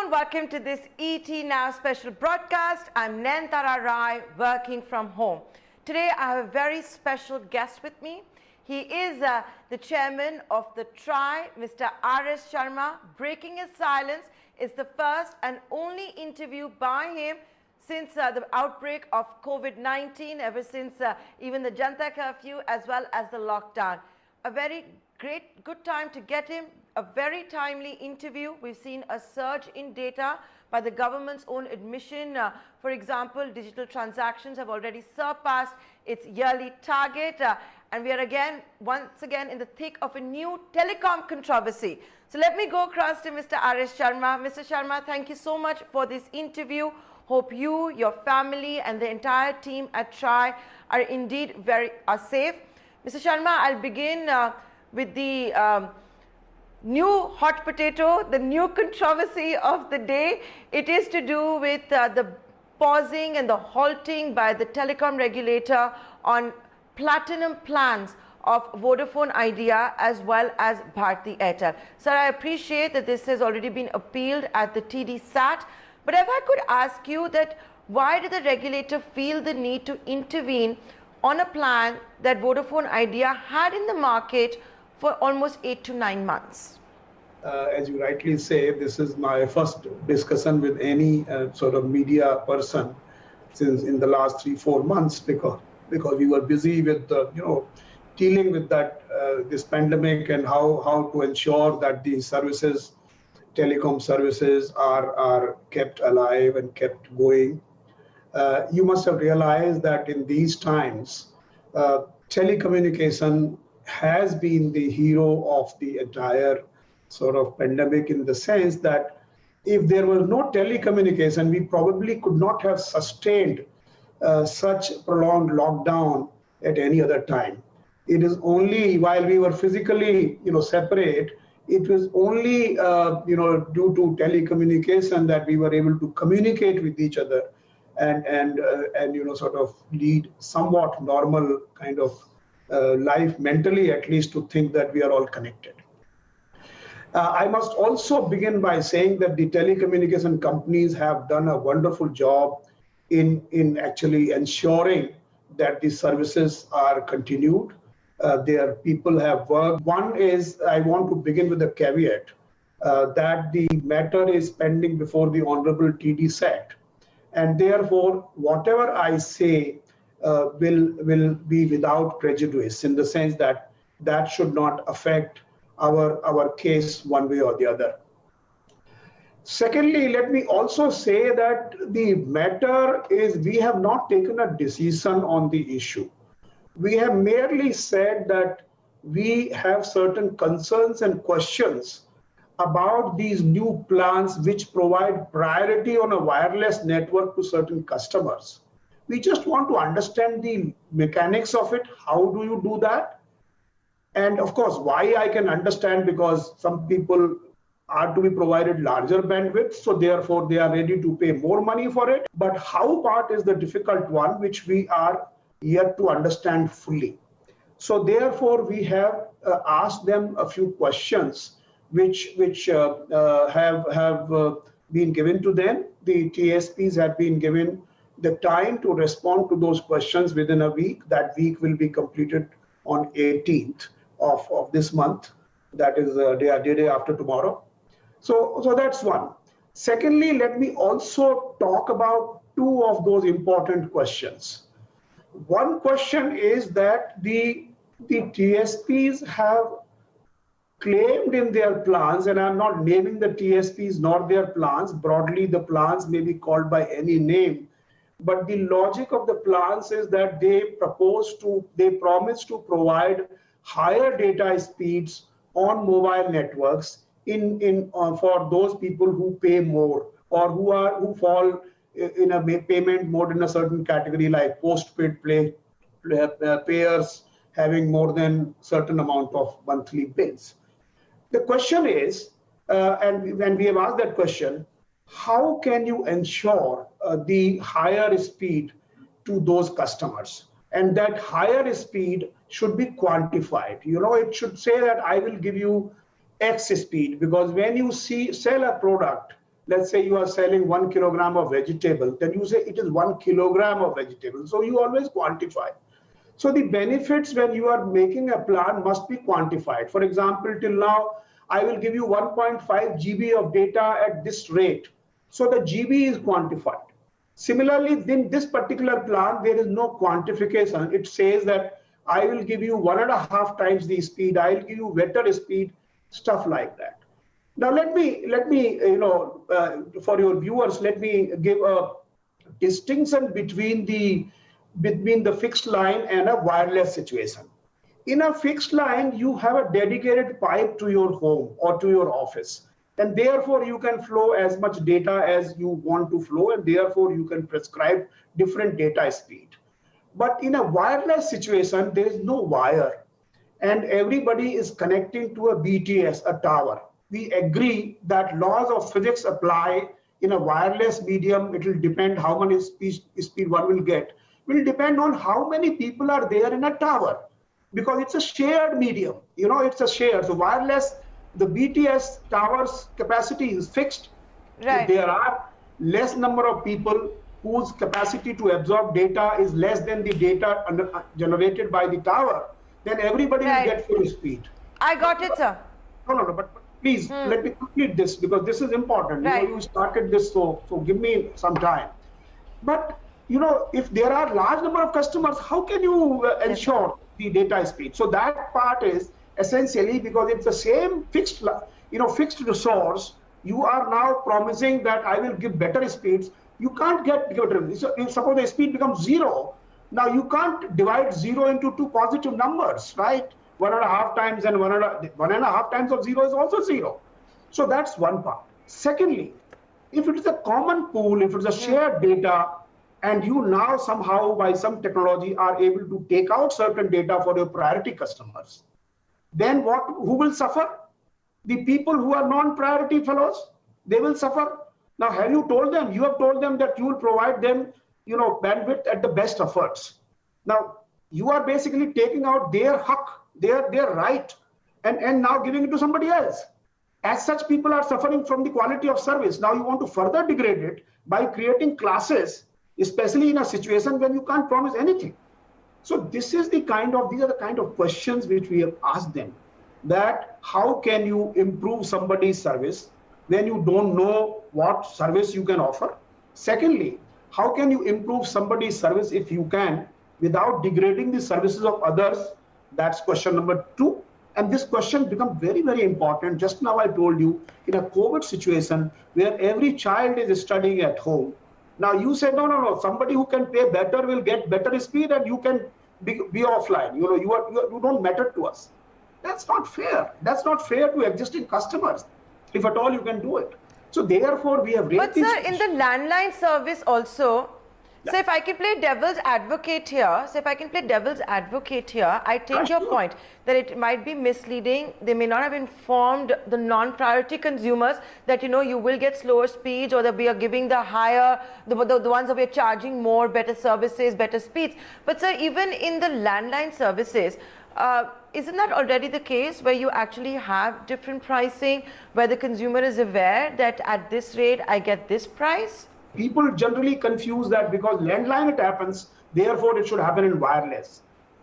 and welcome to this ET Now special broadcast. I'm Nayantara working from home. Today I have a very special guest with me. He is the chairman of the TRAI, Mr. R.S Sharma. Breaking his silence is the first and only interview by him since the outbreak of COVID-19, ever since even the Janata curfew as well as the lockdown. A very good time to get him, a very timely interview. We've seen a surge in data by the government's own admission. For example, digital transactions have already surpassed its yearly target, and we are once again in the thick of a new telecom controversy. So let me go across to Mr. R.S. Sharma. Mr. Sharma, thank you so much for this interview. Hope you, your family and the entire team at TRAI are indeed are safe. Mr. Sharma, I'll begin with the new hot potato, the new controversy of the day. It is to do with the pausing and the halting by the telecom regulator on platinum plans of Vodafone Idea as well as Bharti Airtel. Sir, I appreciate that this has already been appealed at the TD SAT, but if I could ask you that why did the regulator feel the need to intervene on a plan that Vodafone Idea had in the market for almost 8 to 9 months? As you rightly say, this is my first discussion with any sort of media person since in the last 3-4 months, because we were busy with dealing with that this pandemic and how to ensure that these services, telecom services, are kept alive and kept going. You must have realized that in these times, telecommunication has been the hero of the entire sort of pandemic, in the sense that if there was no telecommunication, we probably could not have sustained such prolonged lockdown at any other time. It is only while we were physically separate, it was only due to telecommunication that we were able to communicate with each other and sort of lead somewhat normal kind of life, mentally at least, to think that we are all connected. I must also begin by saying that the telecommunication companies have done a wonderful job in actually ensuring that the services are continued. Their people have worked. One is, I want to begin with a caveat that the matter is pending before the Honorable TD SAT, and therefore whatever I say will be without prejudice, in the sense that that should not affect our case one way or the other. Secondly, let me also say that the matter is, we have not taken a decision on the issue. We have merely said that we have certain concerns and questions about these new plans which provide priority on a wireless network to certain customers. We just want to understand the mechanics of it. How do you do that? And of course, why I can understand, because some people are to be provided larger bandwidth, so therefore they are ready to pay more money for it. But how part is the difficult one, which we are yet to understand fully. So therefore, we have asked them a few questions which have been given to them. The TSPs have been given the time to respond to those questions within a week. That week will be completed on 18th of this month. That is day after tomorrow. So that's one. Secondly, let me also talk about two of those important questions. One question is that the TSPs have claimed in their plans, and I'm not naming the TSPs nor their plans, broadly the plans may be called by any name, but the logic of the plans is that they promise to provide higher data speeds on mobile networks for those people who pay more, or who fall in a payment mode in a certain category, like postpaid payers having more than certain amount of monthly bills. The question is, and we have asked that question, how can you ensure the higher speed to those customers? And that higher speed should be quantified. It should say that I will give you X speed, because when you sell a product let's say you are selling 1 kilogram of vegetable, then you say it is 1 kilogram of vegetable. So you always quantify. So the benefits when you are making a plan must be quantified. For example, till now, I will give you 1.5 GB of data at this rate. So the GB is quantified. Similarly, in this particular plan, there is no quantification. It says that I will give you 1.5 times the speed. I will give you better speed, stuff like that. Now, let me, for your viewers, let me give a distinction between the fixed line and a wireless situation. In a fixed line, you have a dedicated pipe to your home or to your office, and therefore you can flow as much data as you want to flow, and therefore you can prescribe different data speed. But in a wireless situation, there is no wire, and everybody is connecting to a BTS, a tower. We agree that laws of physics apply in a wireless medium. It will depend how many speed one will get. Will depend on how many people are there in a tower, because it's a shared medium. It's a shared. So wireless, the BTS towers capacity is fixed. Right. If there are less number of people whose capacity to absorb data is less than the data generated by the tower, then everybody will get full speed. I got it, sir. No, but please let me complete this, because this is important. Right. You started this, so give me some time. But if there are large number of customers, how can you ensure the data speed? So that part is essentially because it's the same fixed resource. You are now promising that I will give better speeds. You can't get better. So if suppose the speed becomes 0, now you can't divide 0 into two positive numbers, right? 1.5 times and 1.5 times of 0 is also 0. So that's one part. Secondly, if it is a common pool, if it's a shared data, and you now somehow by some technology are able to take out certain data for your priority customers, then who will suffer? The people who are non-priority fellows, they will suffer. Now, have you told them? You have told them that you will provide them, bandwidth at the best efforts. Now, you are basically taking out their haq, their right, and now giving it to somebody else. As such, people are suffering from the quality of service. Now, you want to further degrade it by creating classes, especially in a situation when you can't promise anything. So these are the kind of questions which we have asked them, that how can you improve somebody's service when you don't know what service you can offer? Secondly, how can you improve somebody's service if you can without degrading the services of others? That's question number 2. And this question becomes very, very important. Just now I told you, in a COVID situation where every child is studying at home, now you said, no, somebody who can pay better will get better speed and you can be offline. You don't matter to us. That's not fair. That's not fair to existing customers, if at all you can do it. So therefore, we have raised. But sir, in the landline service also, so if I can play devil's advocate here, I take your point that it might be misleading. They may not have informed the non-priority consumers that, you will get slower speeds, or that we are giving the higher, the ones that we are charging more, better services, better speeds. But sir, even in the landline services, isn't that already the case where you actually have different pricing, where the consumer is aware that at this rate, I get this price? People generally confuse that because landline it happens, therefore it should happen in wireless.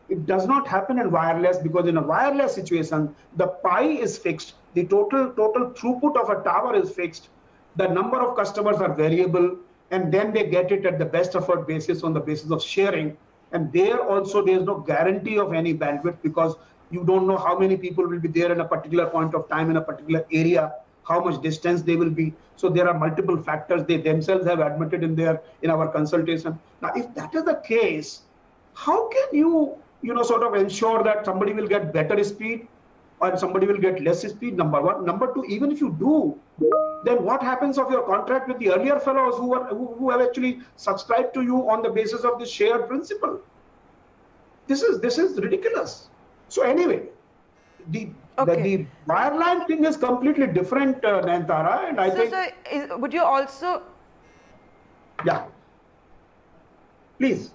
It does not happen in wireless, because in a wireless situation, the pie is fixed, the total throughput of a tower is fixed, the number of customers are variable, and then they get it at the best effort basis on the basis of sharing. And there also there is no guarantee of any bandwidth, because you don't know how many people will be there in a particular point of time in a particular area, how much distance they will be. So there are multiple factors they themselves have admitted in our consultation. Now, if that is the case, how can you sort of ensure that somebody will get better speed or somebody will get less speed? Number one. Number two, even if you do, then what happens of your contract with the earlier fellows who have actually subscribed to you on the basis of this shared principle? This is ridiculous. So anyway, the wireline thing is completely different, Nayantara, and I think. So, would you also? Yeah. Please.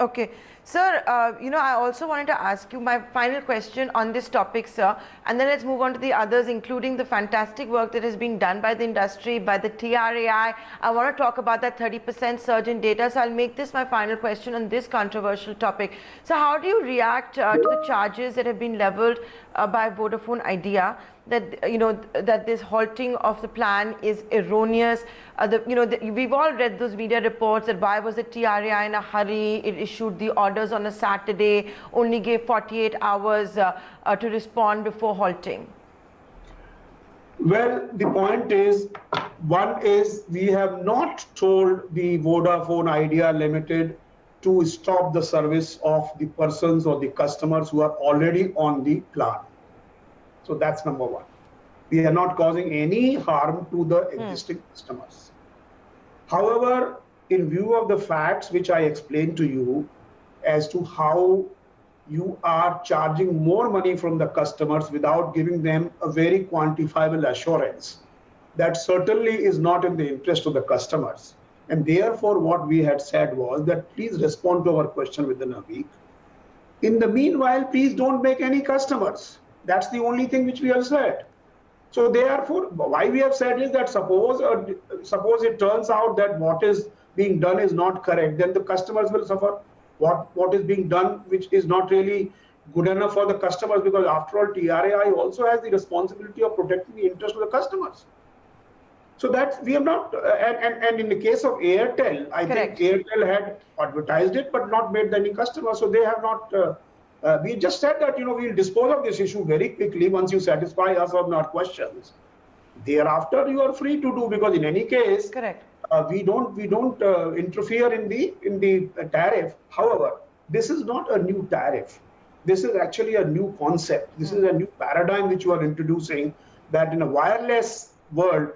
Okay. Sir, I also wanted to ask you my final question on this topic, sir, and then let's move on to the others, including the fantastic work that is being done by the industry, by the TRAI. I want to talk about that 30% surge in data, so I'll make this my final question on this controversial topic. So how do you react to the charges that have been leveled by Vodafone Idea that that this halting of the plan is erroneous? We've all read those media reports that why was the TRAI in a hurry? It issued the orders on a Saturday, only gave 48 hours to respond before halting. Well, the point is, one is we have not told the Vodafone Idea Limited to stop the service of the persons or the customers who are already on the plan. So that's number one. We are not causing any harm to the existing customers. However, in view of the facts which I explained to you as to how you are charging more money from the customers without giving them a very quantifiable assurance, that certainly is not in the interest of the customers. And therefore, what we had said was that please respond to our question within a week. In the meanwhile, please don't make any customers. That's the only thing which we have said. So therefore, why we have said is that suppose it turns out that what is being done is not correct, then the customers will suffer. What is being done which is not really good enough for the customers, because after all, TRAI also has the responsibility of protecting the interest of the customers. So that we have not, and in the case of Airtel, I think Airtel had advertised it but not made any customers. So they have not. We just said that we'll dispose of this issue very quickly once you satisfy us on our questions. Thereafter, you are free to do, because in any case, we don't interfere in the tariff. However, this is not a new tariff. This is actually a new concept. This is a new paradigm which you are introducing, that in a wireless world,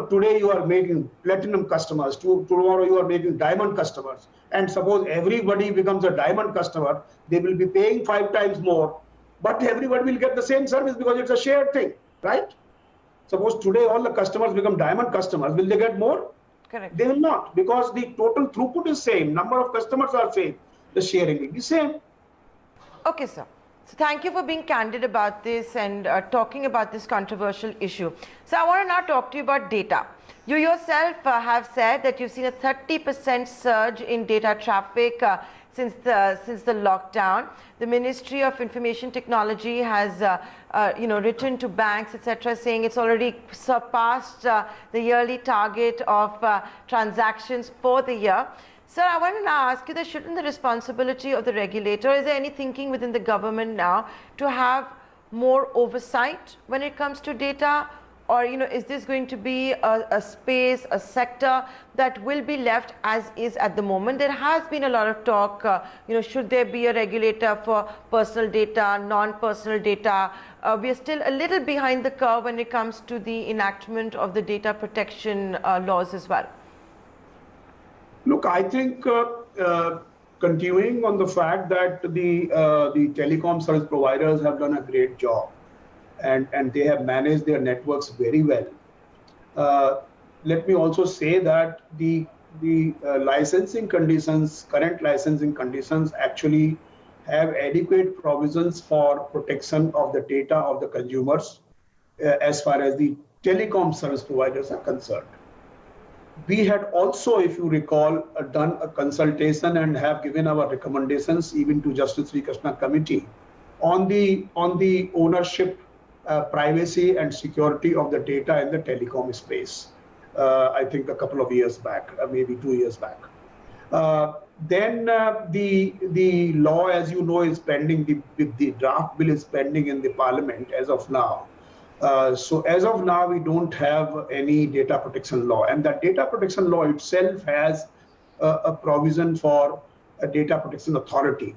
today you are making platinum customers, tomorrow you are making diamond customers. And suppose everybody becomes a diamond customer, they will be paying 5 times more, but everybody will get the same service because it's a shared thing, right? Suppose today all the customers become diamond customers, will they get more? Correct. They will not, because the total throughput is same, number of customers are same, the sharing will be same. Okay, sir. So thank you for being candid about this and talking about this controversial issue. So I want to now talk to you about data. You yourself have said that you've seen a 30% surge in data traffic since the lockdown. The Ministry of Information Technology has written to banks, etc., saying it's already surpassed the yearly target of transactions for the year. Sir, I want to now ask you that shouldn't the responsibility of the regulator, is there any thinking within the government now to have more oversight when it comes to data? Or, is this going to be a space, a sector that will be left as is at the moment? There has been a lot of talk, should there be a regulator for personal data, non-personal data? We are still a little behind the curve when it comes to the enactment of the data protection laws as well. Look, I think continuing on the fact that the telecom service providers have done a great job, and they have managed their networks very well. Let me also say that the licensing conditions, current licensing conditions, actually have adequate provisions for protection of the data of the consumers as far as the telecom service providers are concerned. We had also, if you recall, done a consultation and have given our recommendations even to Justice Sri Krishna Committee on the ownership, privacy and security of the data in the telecom space. I think a couple of years back, maybe 2 years back. Then the law, as you know, is pending. The draft bill is pending in the Parliament as of now. So as of now, we don't have any data protection law, and that data protection law itself has a provision for a data protection authority.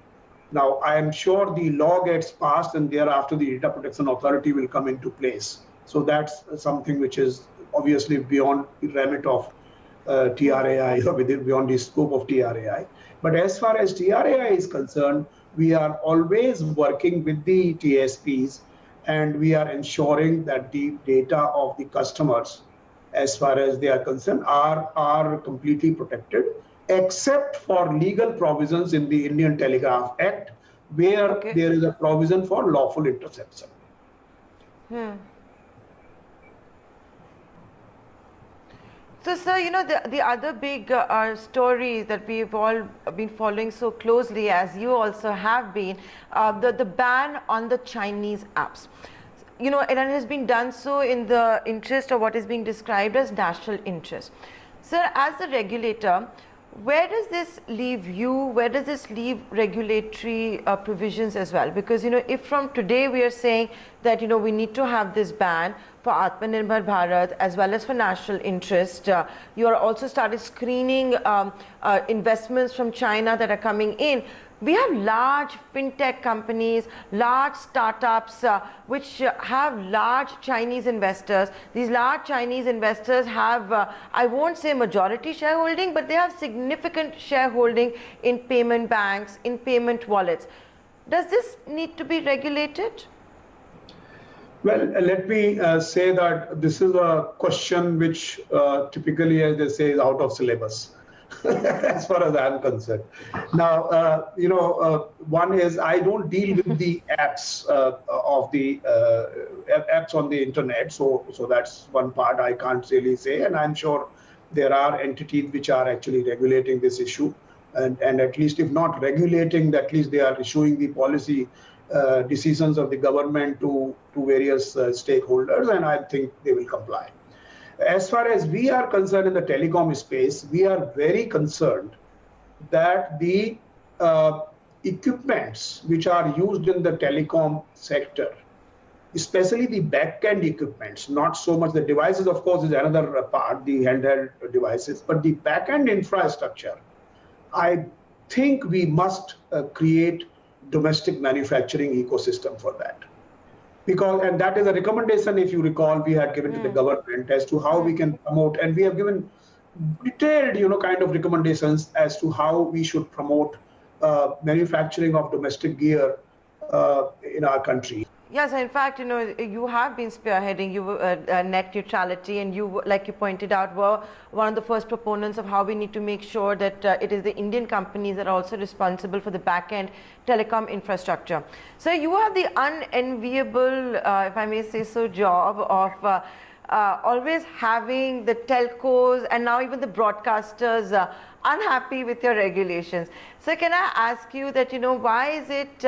Now, I am sure the law gets passed and thereafter the data protection authority will come into place. So that's something which is obviously beyond the remit of TRAI, or beyond the scope of TRAI. But as far as TRAI is concerned, we are always working with the TSPs, and we are ensuring that the data of the customers, as far as they are concerned, are completely protected. except for legal provisions in the Indian Telegraph Act, where there is a provision for lawful interception. So, sir, you know, the other big story that we've all been following so closely, as you also have been, the ban on the Chinese apps. You know, and it has been done so in the interest of what is being described as national interest. Sir, as a regulator, where does this leave you? Where does this leave regulatory provisions as well? Because, you know, if from today we are saying that, you know, we need to have this ban for Atmanirbhar Bharat as well as for national interest, you are also started screening investments from China that are coming in. We have large fintech companies, large startups, which have large Chinese investors. These large Chinese investors have, I won't say majority shareholding, but they have significant shareholding in payment banks, in payment wallets. Does this need to be regulated? Well, let me say that this is a question which typically, as they say, is out of syllabus. As far as I'm concerned. Now, you know, one is I don't deal with the apps of the apps on the internet, so that's one part I can't really say, and I'm sure there are entities which are actually regulating this issue, and at least if not regulating, at least they are issuing the policy decisions of the government to various stakeholders, and I think they will comply. As far as we are concerned in the telecom space, we are very concerned that the equipments which are used in the telecom sector, especially the back-end equipments, not so much the devices, of course, is another part, the handheld devices, but the back-end infrastructure, I think we must create domestic manufacturing ecosystem for that. Because, and that is a recommendation, if you recall, we had given to the government as to how we can promote, and we have given detailed, you know, kind of recommendations as to how we should promote manufacturing of domestic gear in our country. Yes, in fact, you know, you have been spearheading net neutrality, and you, like you pointed out, were one of the first proponents of how we need to make sure that it is the Indian companies that are also responsible for the back-end telecom infrastructure. So you have the unenviable, if I may say so, job of always having the telcos and now even the broadcasters unhappy with your regulations. So can I ask you that, you know, why is it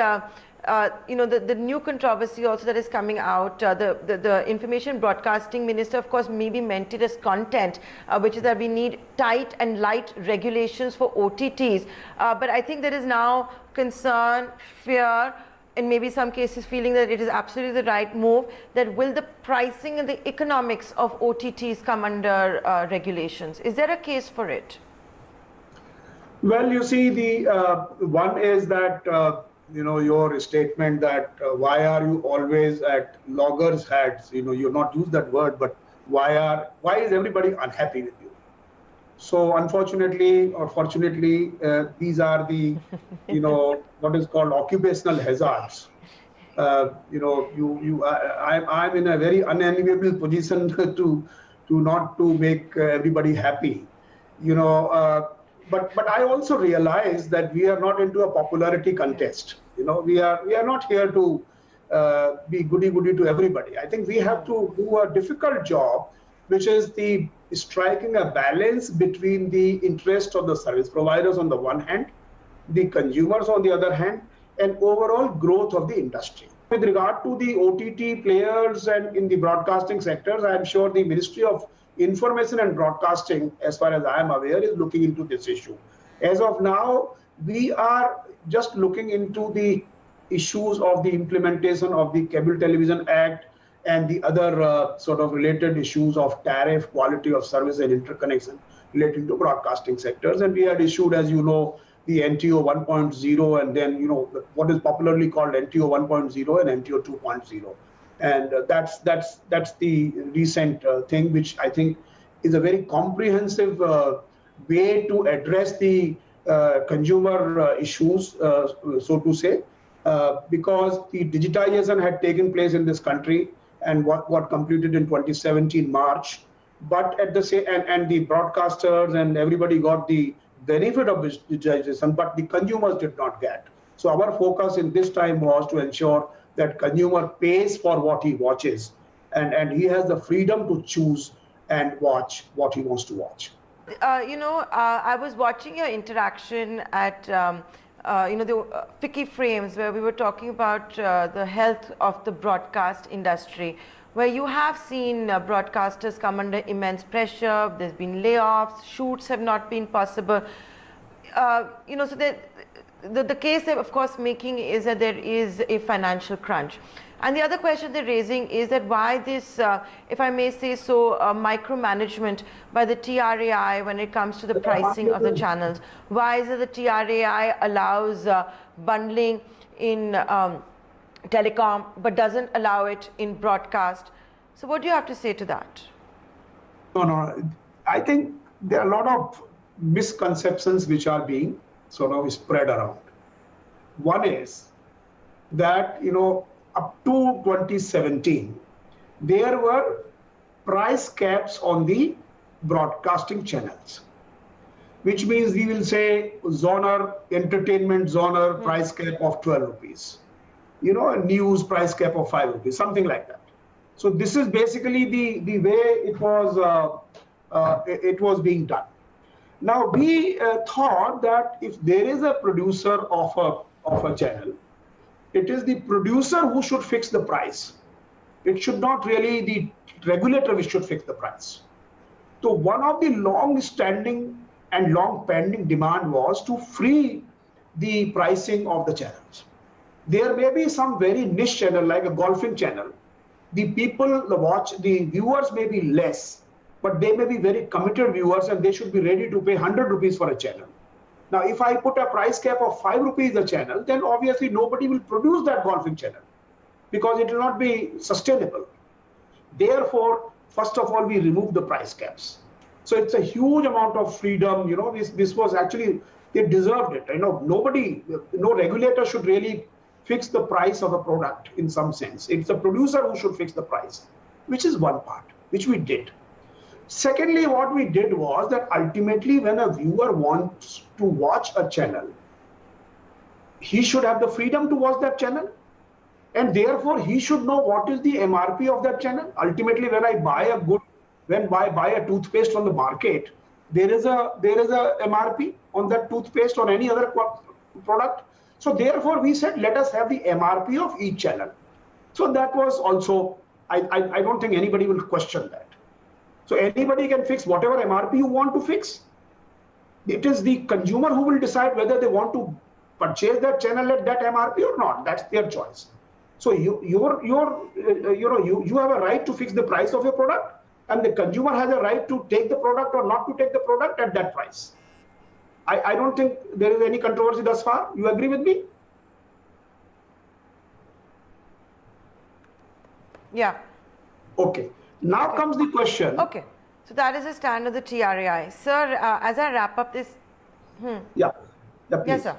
you know, the new controversy also that is coming out, the information broadcasting minister, of course, maybe meant it as content, which is that we need tight and light regulations for OTTs. But I think there is now concern, fear, in maybe some cases feeling that it is absolutely the right move, that will the pricing and the economics of OTTs come under regulations? Is there a case for it? Well, you see, the one is that you know, your statement that why are you always at loggers' hats? You know, you've not used that word, but why is everybody unhappy with you? So unfortunately or fortunately, these are the, you know, what is called occupational hazards. You know, I'm in a very unenviable position to not to make everybody happy. You know. But I also realize that we are not into a popularity contest. You know, we are not here to be goody-goody to everybody. I think we have to do a difficult job, which is the striking a balance between the interest of the service providers on the one hand, the consumers on the other hand, and overall growth of the industry. With regard to the OTT players and in the broadcasting sectors, I am sure the Ministry of Information and Broadcasting, as far as I am aware, is looking into this issue. As of now, we are just looking into the issues of the implementation of the Cable Television Act and the other sort of related issues of tariff, quality of service and interconnection relating to broadcasting sectors. And we had issued, as you know, the NTO 1.0 and then, you know, what is popularly called NTO 1.0 and NTO 2.0. And that's the recent thing, which I think is a very comprehensive way to address the consumer issues, so to say, because the digitization had taken place in this country and what completed in 2017 March. But at the same and the broadcasters and everybody got the benefit of digitization, but the consumers did not get. So our focus in this time was to ensure that consumer pays for what he watches, and he has the freedom to choose and watch what he wants to watch. I was watching your interaction at, the Ficky Frames, where we were talking about the health of the broadcast industry, where you have seen broadcasters come under immense pressure. There's been layoffs, shoots have not been possible. So the case they're of course making is that there is a financial crunch. And the other question they're raising is that why this, if I may say so, micromanagement by the TRAI when it comes to the pricing of the channels. Why is it the TRAI allows bundling in telecom but doesn't allow it in broadcast? So what do you have to say to that? No, I think there are a lot of misconceptions which are being sort of spread around. One is that, up to 2017, there were price caps on the broadcasting channels, which means we will say zoner, entertainment zoner price cap of 12 rupees, a news price cap of 5 rupees, something like that. So this is basically the way it was being done. Now we thought that if there is a producer of a channel, it is the producer who should fix the price. It should not really the regulator which should fix the price. So one of the long-standing and long-pending demand was to free the pricing of the channels. There may be some very niche channel like a golfing channel. The viewers may be less, but they may be very committed viewers and they should be ready to pay 100 rupees for a channel. Now, if I put a price cap of 5 rupees a channel, then obviously nobody will produce that golfing channel because it will not be sustainable. Therefore, first of all, we remove the price caps. So it's a huge amount of freedom. This was actually, they deserved it. No regulator should really fix the price of a product in some sense. It's the producer who should fix the price, which is one part, which we did. Secondly, what we did was that ultimately when a viewer wants to watch a channel, he should have the freedom to watch that channel. And therefore, he should know what is the MRP of that channel. Ultimately, when I buy a toothpaste from the market, there is a MRP on that toothpaste or any other product. So therefore, we said, let us have the MRP of each channel. So that was also, I don't think anybody will question that. So anybody can fix whatever MRP you want to fix. It is the consumer who will decide whether they want to purchase that channel at that MRP or not. That's their choice. So you have a right to fix the price of your product, and the consumer has a right to take the product or not to take the product at that price. I don't think there is any controversy thus far. You agree with me? Yeah. Okay. Now comes the question. Okay. So that is the stand of the TRAI. Sir, as I wrap up this. Yeah, yes, sir.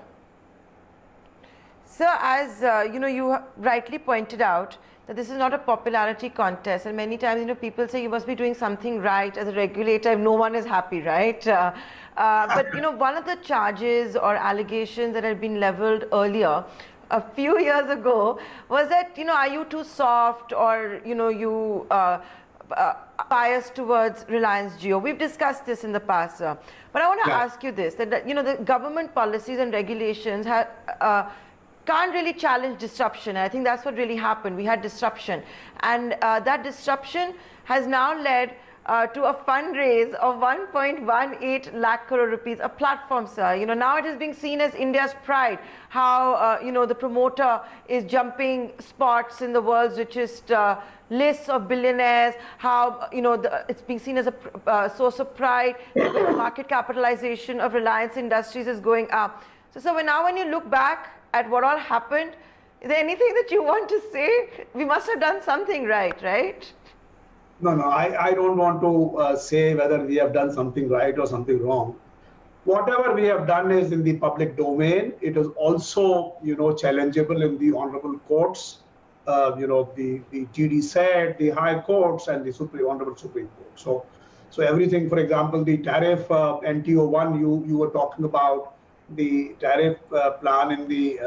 Sir, as you rightly pointed out that this is not a popularity contest, and many times people say you must be doing something right as a regulator if no one is happy, right? But one of the charges or allegations that had been leveled earlier a few years ago was that are you too soft, or you biased towards Reliance Jio. We've discussed this in the past, sir. But I want to ask you this, that the government policies and regulations can't really challenge disruption. I think that's what really happened. We had disruption, and that disruption has now led to a fundraise of 1.18 lakh crore rupees, a platform, sir. Now it is being seen as India's pride, how, the promoter is jumping spots in the world's richest lists of billionaires, how, it's being seen as a source of pride. The market capitalization of Reliance Industries is going up. So now when you look back at what all happened, is there anything that you want to say? We must have done something right? No, I don't want to say whether we have done something right or something wrong. Whatever we have done is in the public domain. It is also, challengeable in the honorable courts. The TD said, the high courts, and the Honorable Supreme Court. So everything, for example, the tariff NTO1 you were talking about, the tariff plan in the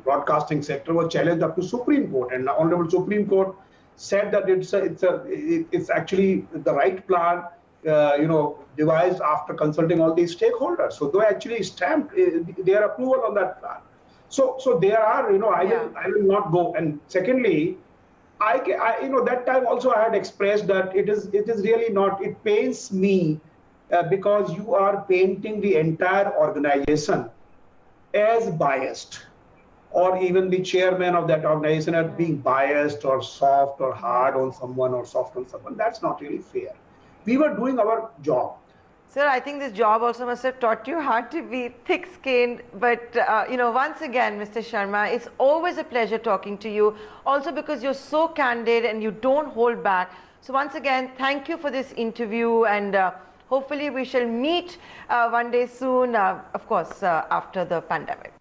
broadcasting sector was challenged up to Supreme Court, and the Honorable Supreme Court said that it's actually the right plan, devised after consulting all these stakeholders. So they actually stamped their approval on that plan. So there are, I will not go. And secondly, that time also I had expressed that it is really not. It pains me because you are painting the entire organization as biased, or even the chairman of that organization as being biased or soft or hard on someone or soft on someone. That's not really fair. We were doing our job. Sir, I think this job also must have taught you how to be thick-skinned. But, once again, Mr. Sharma, it's always a pleasure talking to you. Also because you're so candid and you don't hold back. So once again, thank you for this interview, and hopefully we shall meet one day soon, of course, after the pandemic.